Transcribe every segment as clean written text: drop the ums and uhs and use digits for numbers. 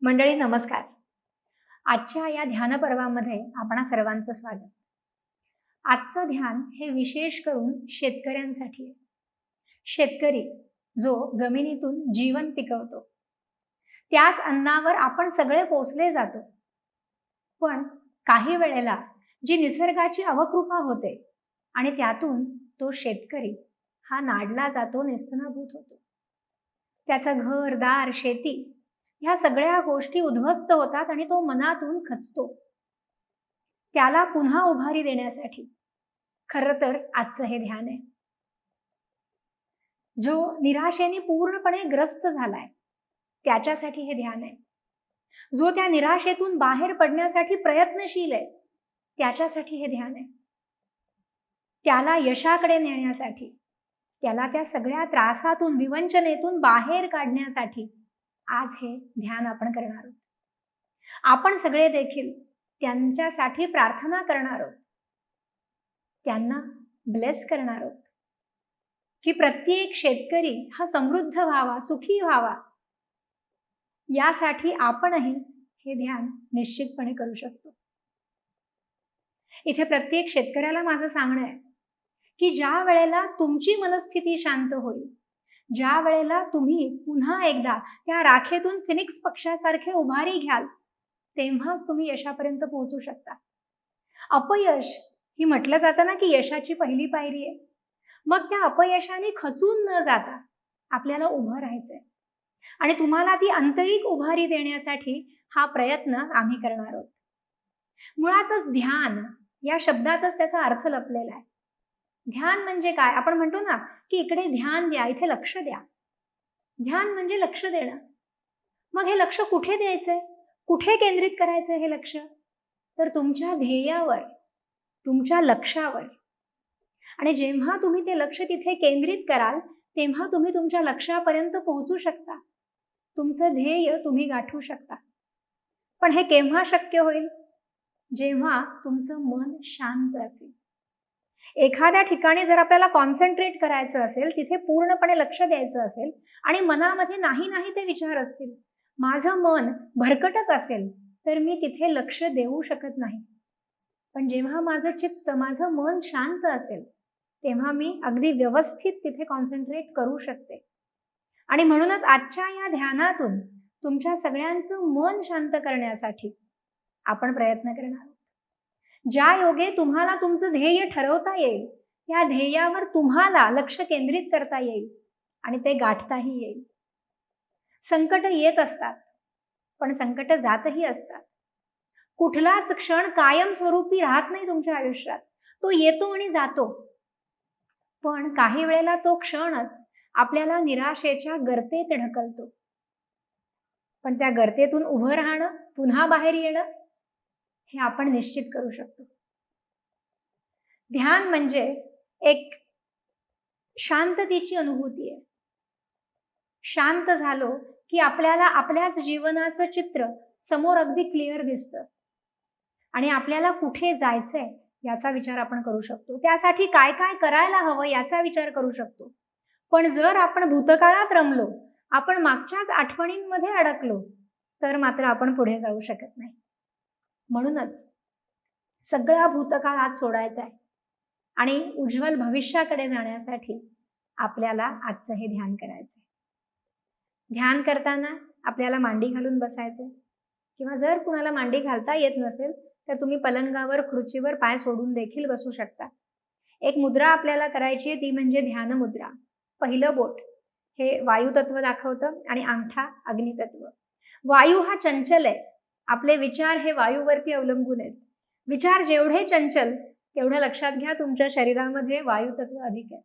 मंडळी नमस्कार. आजच्या या ध्यान पर्वामध्ये आपणा सर्वांचं स्वागत. आजचं ध्यान हे विशेष करून शेतकऱ्यांसाठी आहे. शेतकरी जो जमिनीतून जीवन पिकवतो, त्याच अन्नावर आपण सगळे पोसले जातो. पण काही वेळेला जी निसर्गाची अवकृपा होते आणि त्यातून तो शेतकरी हा नाडला जातो, नेस्तनाभूत होतो. त्याचं घर दार शेती ह्या सगळ्या गोष्टी उद्ध्वस्त होतात आणि तो मनातून खचतो. त्याला पुन्हा उभारी देण्यासाठी खरं तर आजचं हे ध्यान आहे. जो निराशेने पूर्णपणे ग्रस्त झालाय त्याच्यासाठी हे ध्यान आहे. जो त्या निराशेतून बाहेर पडण्यासाठी प्रयत्नशील आहे त्याच्यासाठी हे ध्यान आहे. त्याला यशाकडे नेण्यासाठी, त्याला त्या सगळ्या त्रासातून विवंचनेतून बाहेर काढण्यासाठी आज हे ध्यान आपण करणार आहोत. आपण सगळे देखील त्यांच्यासाठी प्रार्थना करणार आहोत, त्यांना ब्लेस करणार आहोत की प्रत्येक शेतकरी हा समृद्ध व्हावा, सुखी व्हावा. यासाठी आपणही हे ध्यान निश्चितपणे करू शकतो. इथे प्रत्येक शेतकऱ्याला माझं सांगणं आहे की ज्या वेळेला तुमची मनस्थिती शांत होईल, ज्या वेळेला तुम्ही पुन्हा एकदा त्या राखेतून फिनिक्स पक्षासारखे उभारी घ्याल, तेव्हाच तुम्ही यशापर्यंत पोहोचू शकता. अपयश ही म्हटलं जातं ना की यशाची पहिली पायरी आहे. मग त्या अपयशाने खचून न जाता आपल्याला उभं राहायचंय आणि तुम्हाला ती आंतरिक उभारी देण्यासाठी हा प्रयत्न आम्ही करणार आहोत. मुळातच ध्यान या शब्दातच त्याचा अर्थ लपलेला आहे. ध्यान म्हणजे काय? आपण म्हणतो ना की इकडे ध्यान द्या, इथे लक्ष द्या. ध्यान म्हणजे लक्ष देणं. मग हे लक्ष कुठे द्यायचंय, कुठे केंद्रित करायचंय हे लक्ष? तर तुमच्या ध्येयावर, तुमच्या लक्ष्यावर. आणि जेव्हा तुम्ही ते लक्ष तिथे केंद्रित कराल तेव्हा तुम्ही तुमच्या लक्ष्यापर्यंत पोहोचू शकता. तुमचं ध्येय तुम्ही गाठू शकता. पण हे केव्हा शक्य होईल? जेव्हा तुमचं मन शांत असेल. एखाद्या ठिकाणी जर आपल्याला कॉन्सन्ट्रेट करायचं असेल, तिथे पूर्णपणे लक्ष द्यायचं असेल आणि मनामध्ये नाही ते विचार असतील, माझं मन भरकटत असेल, तर मी तिथे लक्ष देऊ शकत नाही. पण जेव्हा माझं चित्त, माझं मन शांत असेल, तेव्हा मी अगदी व्यवस्थित तिथे कॉन्सन्ट्रेट करू शकते. आणि म्हणूनच आजच्या या ध्यानातून तुमच्या सगळ्यांचं मन शांत करण्यासाठी आपण प्रयत्न करणार आहोत. ज्या योगे तुम्हाला तुमचं ध्येय ठरवता येईल, त्या ध्येयावर तुम्हाला लक्ष केंद्रित करता येईल आणि ते गाठताही येईल. संकट येत असतात, पण संकट जातही असतात. कुठलाच क्षण कायमस्वरूपी राहत नाही तुमच्या आयुष्यात. तो येतो आणि जातो. पण काही वेळेला तो क्षणच आपल्याला निराशेच्या गर्तेत ढकलतो. पण त्या गर्तेतून उभं राहणं, पुन्हा बाहेर येणं हे आपण निश्चित करू शकतो. ध्यान म्हणजे एक शांततेची अनुभूती आहे. शांत झालो की आपल्याला आपल्याच जीवनाचं चित्र समोर अगदी क्लिअर दिसतं आणि आपल्याला कुठे जायचंय याचा विचार आपण करू शकतो. त्यासाठी काय काय करायला हवं याचा विचार करू शकतो. पण जर आपण भूतकाळात रमलो, आपण मागच्याच आठवणींमध्ये अडकलो, तर मात्र आपण पुढे जाऊ शकत नाही. म्हणूनच सगळा भूतकाळ आज सोडायचा आहे आणि उज्ज्वल भविष्याकडे जाण्यासाठी आपल्याला आजचं हे ध्यान करायचंय. ध्यान करताना आपल्याला मांडी घालून बसायचंय किंवा जर कुणाला मांडी घालता येत नसेल तर तुम्ही पलंगावर, खुर्चीवर पाय सोडून देखील बसू शकता. एक मुद्रा आपल्याला करायची आहे, ती म्हणजे ध्यान मुद्रा. पहिलं बोट हे वायू तत्व दाखवतं आणि अंगठा अग्नितत्व. वायू हा चंचल आहे. आपले विचार हे वायूवरती अवलंबून आहेत. विचार जेवढे चंचल तेवढं लक्षात घ्या तुमच्या शरीरामध्ये वायू तत्व अधिक आहे.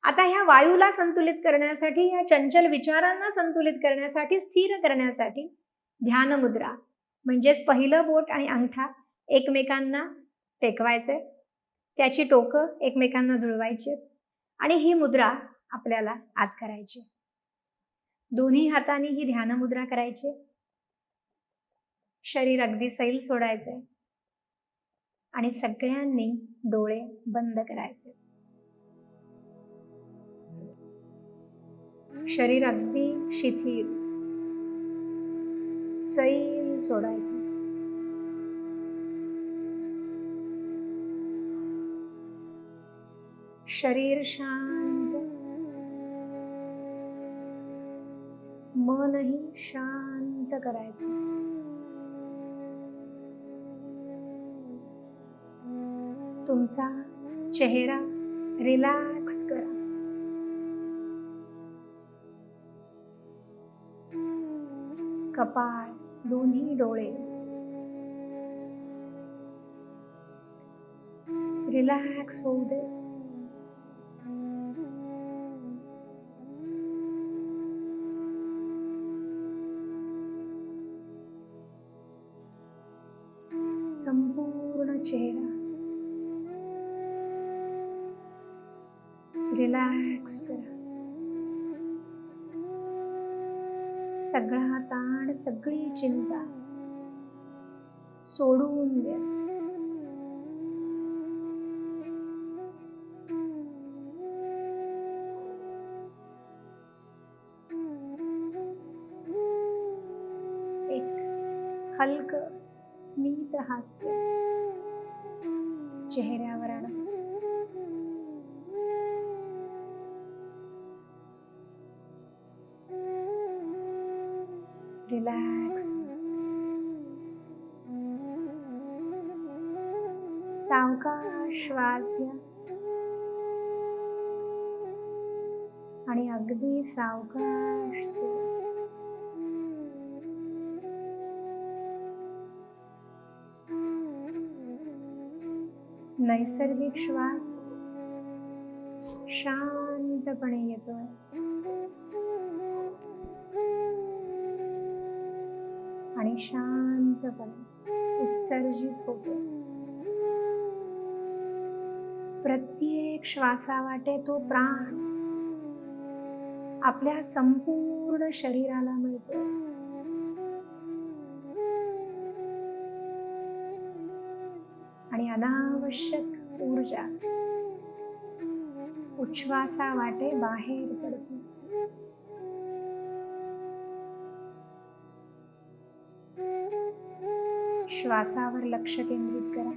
आता ह्या वायूला संतुलित करण्यासाठी, या चंचल विचारांना संतुलित करण्यासाठी, स्थिर करण्यासाठी ध्यान मुद्रा म्हणजेच पहिलं बोट आणि अंगठा एकमेकांना टेकवायचे, त्याची टोकं एकमेकांना जुळवायची आणि ही मुद्रा आपल्याला आज करायची. दोन्ही हातांनी ही ध्यान मुद्रा करायची. शरीर अगदी सैल सोडायचे आणि सगळ्यांनी डोळे बंद करायचे. शरीर अगदी शिथिल, सैल सोडायचं. शरीर शांत, मनही शांत करायचं. तुमचा चेहरा रिलॅक्स करा. कपाळ, दोन्ही डोळे रिलॅक्स होऊ दे. संपूर्ण चेहरा रिलॅक्स करा. सगळा ताण, सगळी चिंता सोडून द्या. एक हलकं स्मित हास्य चेहऱ्यावर आणा. रिलॅक्स. सावकाश श्वास घ्या आणि अगदी सावकाश सोडा. नैसर्गिक श्वास शांतपणे येतोय आणि शांतपणे उत्सर्जित होतो. प्रत्येक श्वासावाटे तो प्राण आपल्या संपूर्ण शरीराला मिळतो. आणि अनावश्यक ऊर्जा उच्छ्वासावाटे बाहेर पडते. श्वासावर लक्ष केंद्रित करा.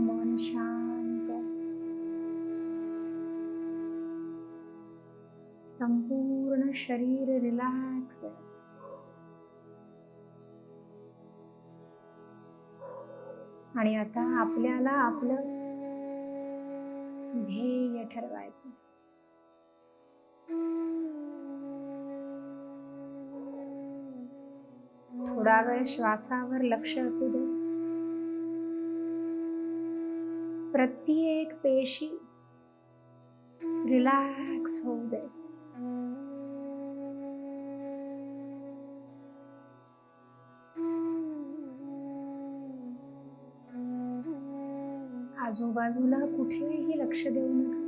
मन शांत, संपूर्ण शरीर रिलॅक्स आहे. आणि आता आपल्याला आपलं ध्येय ठरवायचं. थोडा वेळ श्वासावर लक्ष असू दे. प्रत्येक पेशी रिलॅक्स होऊ दे. आजूबाजूला कुठेही लक्ष देऊ नका.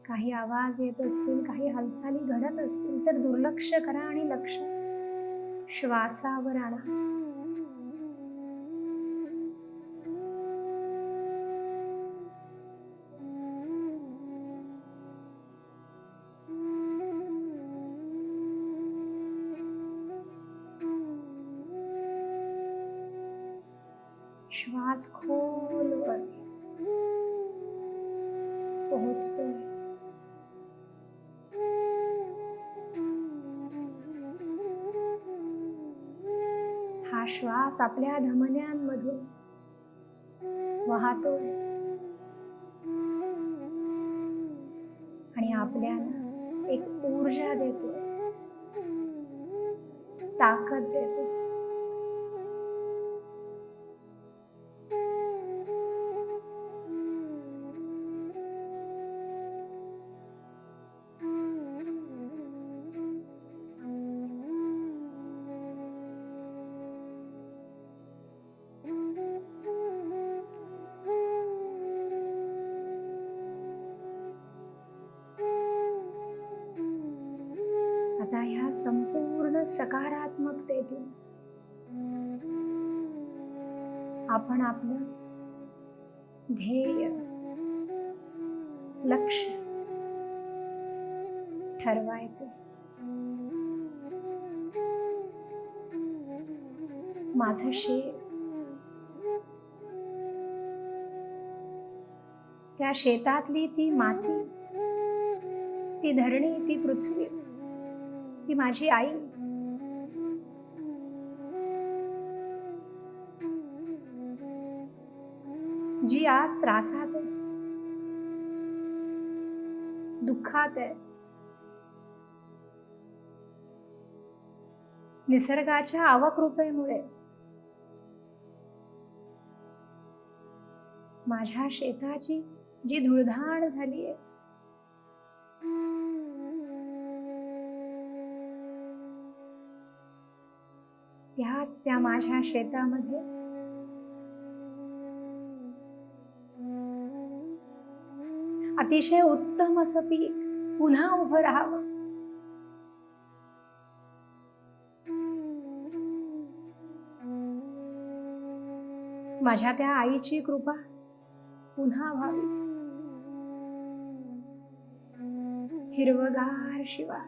काही आवाज येत असतील, काही हालचाली घडत असतील तर दुर्लक्ष करा आणि लक्ष श्वासावर आणा. श्वास खोलवर पोहोचतोय. हा श्वास आपल्या धमन्यांमधून वाहतोय आणि आपल्याला एक ऊर्जा देतोय, ताकद देतोय. आता ह्या संपूर्ण सकारात्मकतेतून आपण आपलं ध्येय, लक्ष ठरवायचे. माझं शेत, त्या शेतातली ती माती, ती धरणी, ती पृथ्वी, ती माझी आई. जी आज त्रासात आहे, दुःखात आहे. निसर्गाच्या अवकृपेमुळे माझ्या शेताची जी धुळधाण झाली आहे, त्याच त्या माझ्या शेतामध्ये अतिशय उत्तम असं पीक पुन्हा उभं राहावं. माझ्या त्या आईची कृपा पुन्हा व्हावी. हिरवगार शिवार,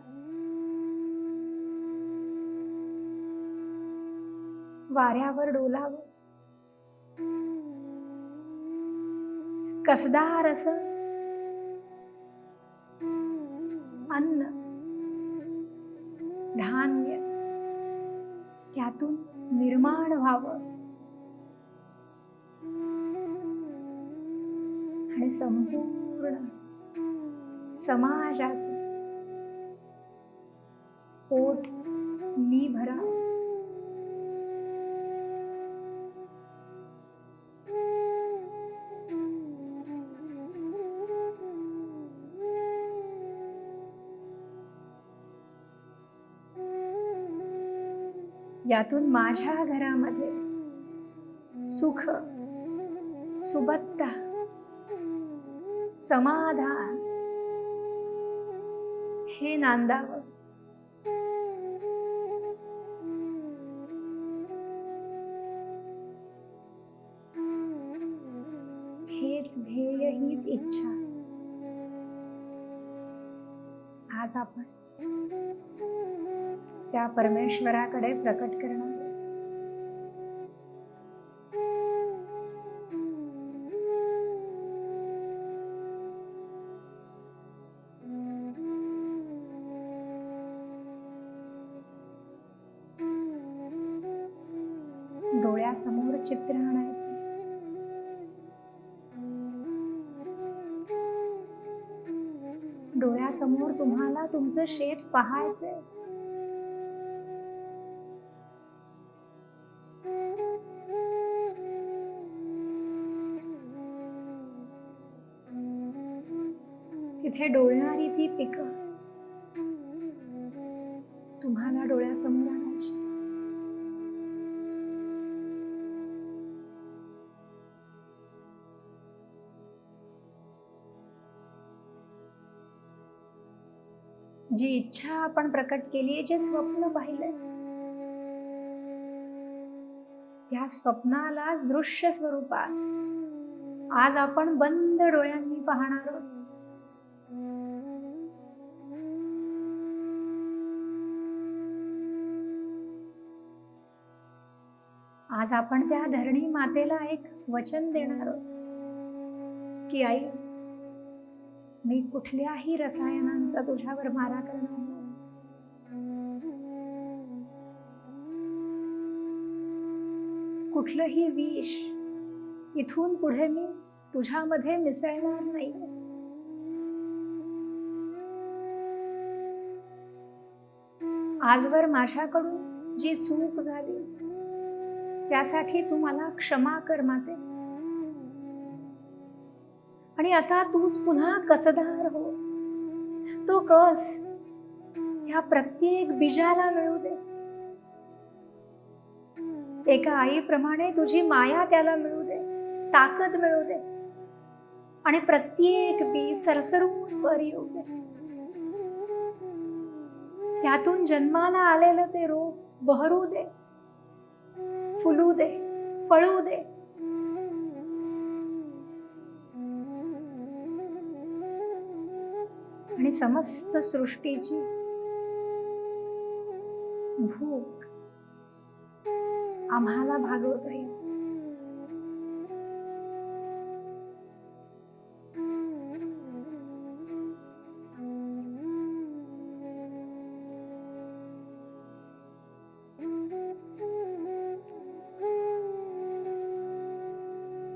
वाऱ्यावर डोलावं, कसदार असं अन्न धान्य त्यातून निर्माण व्हावं आणि संपूर्ण समाजाचं पोट मी भरावं. यातून माझ्या घरामध्ये सुख, सुबत्ता, समाधान हे नांदावं. हेच ध्येय, हीच इच्छा आज आपण त्या परमेश्वराकडे प्रकट करणार. डोळ्यासमोर चित्र आणायचं. डोळ्यासमोर तुम्हाला तुमचं शेत पाहायचंय. तिथे डोलणारी ती पिकं तुम्हाला डोळ्यासमोर आणायची. जी इच्छा आपण प्रकट केली आहे, जे स्वप्न पाहिलंय, त्या स्वप्नालाच दृश्य स्वरूपात आज आपण बंद डोळ्यांनी पाहणार आहोत. आज आपण त्या धरणी मातेला एक वचन देणार आहोत की आई, मी कुठल्याही रसायनांचा तुझ्यावर मारा करणार नाही. कुठलंही विष इथून पुढे मी तुझ्यामध्ये मिसळणार नाही. आजवर माझ्याकडून जी चूक झाली त्यासाठी तू मला क्षमा कर माते. आणि आता तूच पुन्हा कसदार हो. तो कस त्या प्रत्येक बीजाला मिळू दे. एका आईप्रमाणे तुझी माया त्याला मिळू दे, ताकद मिळू दे आणि प्रत्येक बी सरसरून वर येऊ दे. त्यातून जन्माला आलेलं ते रोप बहरू दे, फुलू दे, फळू दे. आणि समस्त सृष्टीची भूक आम्हाला भागवता येईल.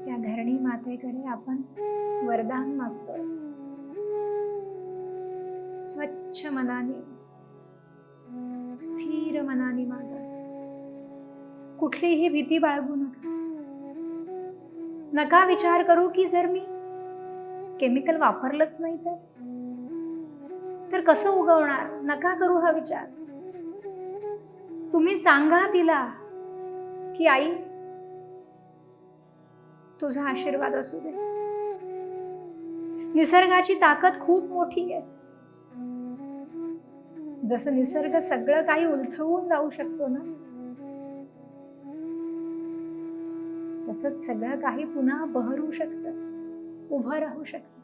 त्या धरणी मातेकडे आपण वरदान मागतोय. स्वच्छ मनाने, स्थिर मनाने मागा. कुठलीही भीती बाळगू नका. नका विचार करू की जर मी केमिकल वापरलंच नाही तर कसं उगवणार. नका करू हा विचार. तुम्ही सांगा तिला की आई, तुझा आशीर्वाद असू दे. निसर्गाची ताकद खूप मोठी आहे. जसं निसर्ग सगळं काही उलथवून जाऊ शकतो ना, तसंच सगळं काही पुन्हा बहरू शकतं, उभं राहू शकतं.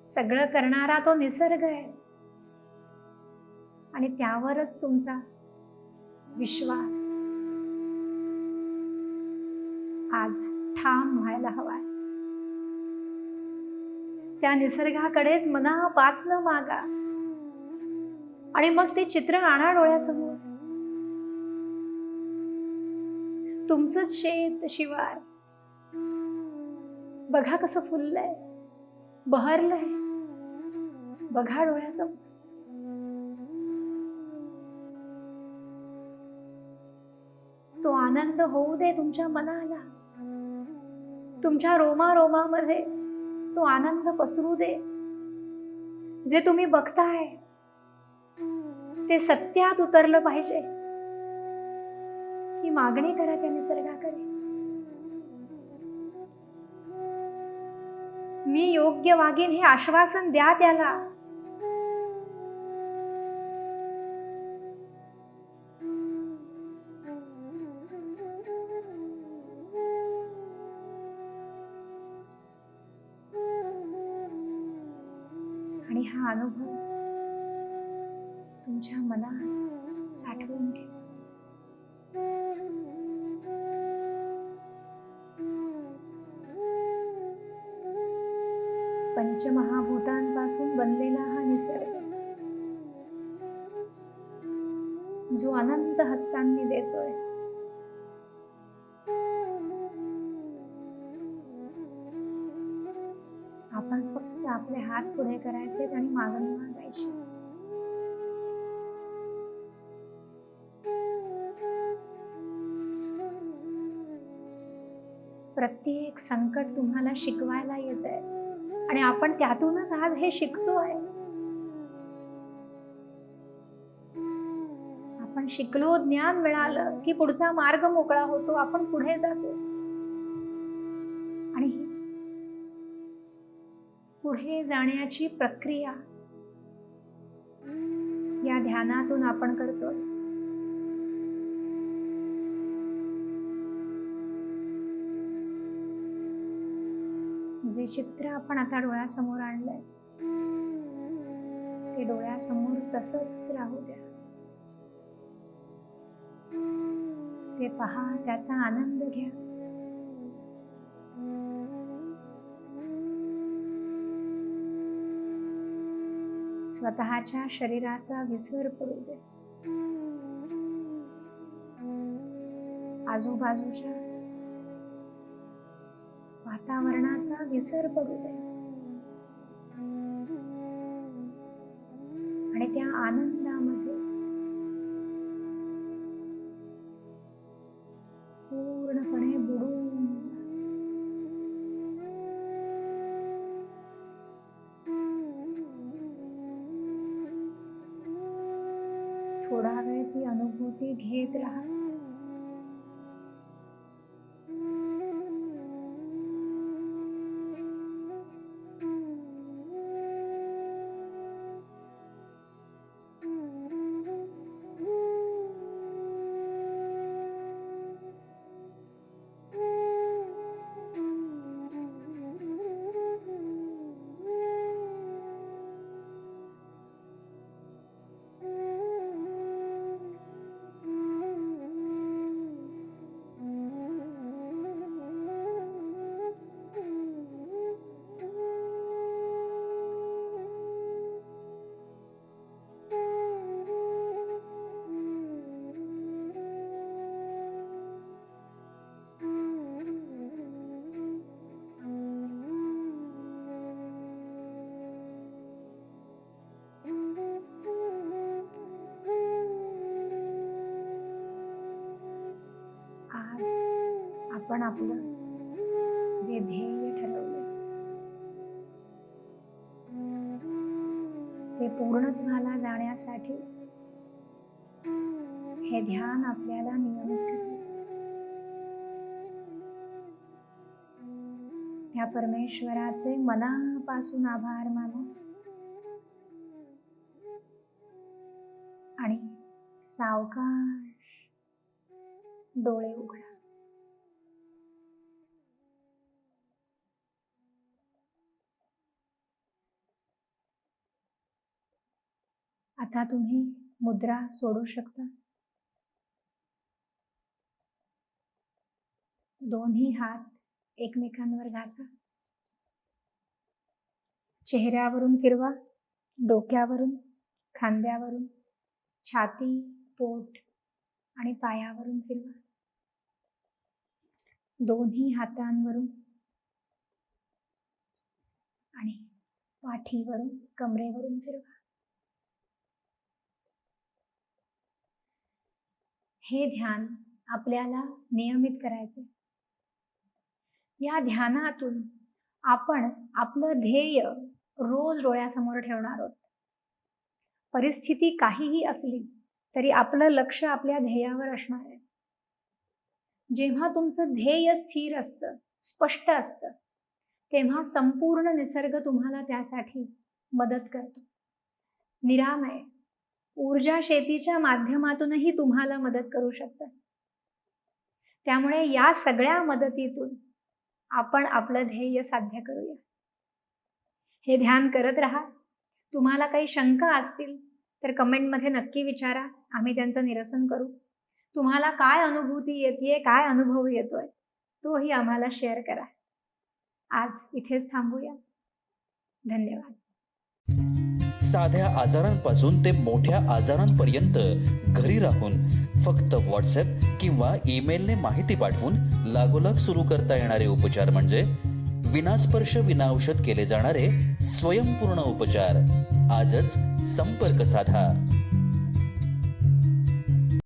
सगळं करणारा तो निसर्ग आहे आणि त्यावरच तुमचा विश्वास आज ठाम व्हायला हवाय. त्या निसर्गाकडेच मनापासनं मागा आणि मग ते चित्र आणा डोळ्यासमोर. तुमचंच शेत शिवार बघा कसं फुललंय, बहरलंय. बघा डोळ्यासमोर. तो आनंद होऊ दे तुमच्या मनाला. तुमच्या रोमारोमामध्ये तो आनंद पसरू दे. जे तुम्ही बघताय ते सत्यात उतरलं पाहिजे. ही मागणी करा त्या निसर्गाकडे. मी योग्य वागेन हे आश्वासन द्या त्याला. आणि हा अनुभव तुमच्या मनात साठवून घ्या. पंचमहाभूतांपासून बनलेला हा निसर्ग जो अनंत हस्तांनी देतोय, आपण फक्त आपले हात पुढे करायचे आणि मागणी मागायची. प्रत्येक संकट तुम्हाला शिकवायला येतंय आणि आपण त्यातूनच आज हे शिकतोय. आपण शिकलो, ज्ञान मिळालं की पुढचा मार्ग मोकळा होतो. आपण पुढे जातो आणि पुढे जाण्याची प्रक्रिया या ध्यानातून आपण करतो. जे चित्र आपण आता डोळ्यासमोर आणलंय ते डोळ्यासमोर तसंच राहू द्या. ते पहा, त्याचा आनंद घ्या. स्वतःच्या शरीराचा विसर पडू दे. आजूबाजूच्या वातावरणाचा विसर पडू दे आणि त्या आनंदामध्ये पूर्णपणे बुडून जा. थोडा वेळ ती अनुभूती घेत राहा. आपण आपलं जे ध्येय ठरवलं ते पूर्णत्वाला जाण्यासाठी हे ध्यान आपल्याला नियमित करायचं. त्या परमेश्वराचे मनापासून आभार माना आणि सावकाश डोळे उघडा. आता तुम्ही मुद्रा सोडू शकता. दोन्ही हात एकमेकांवर घासा. चेहऱ्यावरून फिरवा, डोक्यावरून, खांद्यावरून, छाती, पोट आणि पायावरून फिरवा. दोन्ही हातांवरून आणि पाठीवरून, कमरेवरून फिरवा. हे ध्यान आपल्याला नियमित करायचे. या ध्यानातून आपण आपलं ध्येय रोज डोळ्यासमोर ठेवणार आहोत. परिस्थिती काहीही असली तरी आपलं लक्ष आपल्या ध्येयावर असणार आहे. जेव्हा तुमचं ध्येय स्थिर असतं, स्पष्ट असतं, तेव्हा संपूर्ण निसर्ग तुम्हाला त्यासाठी मदत करतो. निरामय ऊर्जा शेतीच्या माध्यमातूनही तुम्हाला मदत करू शकतं. त्यामुळे या सगळ्या मदतीतून आपण आपलं ध्येय साध्य करूया. हे ध्यान करत राहा. तुम्हाला काही शंका असतील तर कमेंटमध्ये नक्की विचारा, आम्ही त्यांचं निरसन करू. तुम्हाला काय अनुभूती येते, काय अनुभव येतोय, तोही आम्हाला शेअर करा. आज इथेच थांबूया. धन्यवाद. साध्या आजारांपासून ते मोठ्या आजारांपर्यंत घरी राहून फक्त व्हॉट्सॲप किंवा ईमेलने माहिती पाठवून लागोलाग सुरू करता येणारे उपचार म्हणजे विनास्पर्श विनाऔषध केले जाणारे स्वयंपूर्ण उपचार. आजच संपर्क साधा.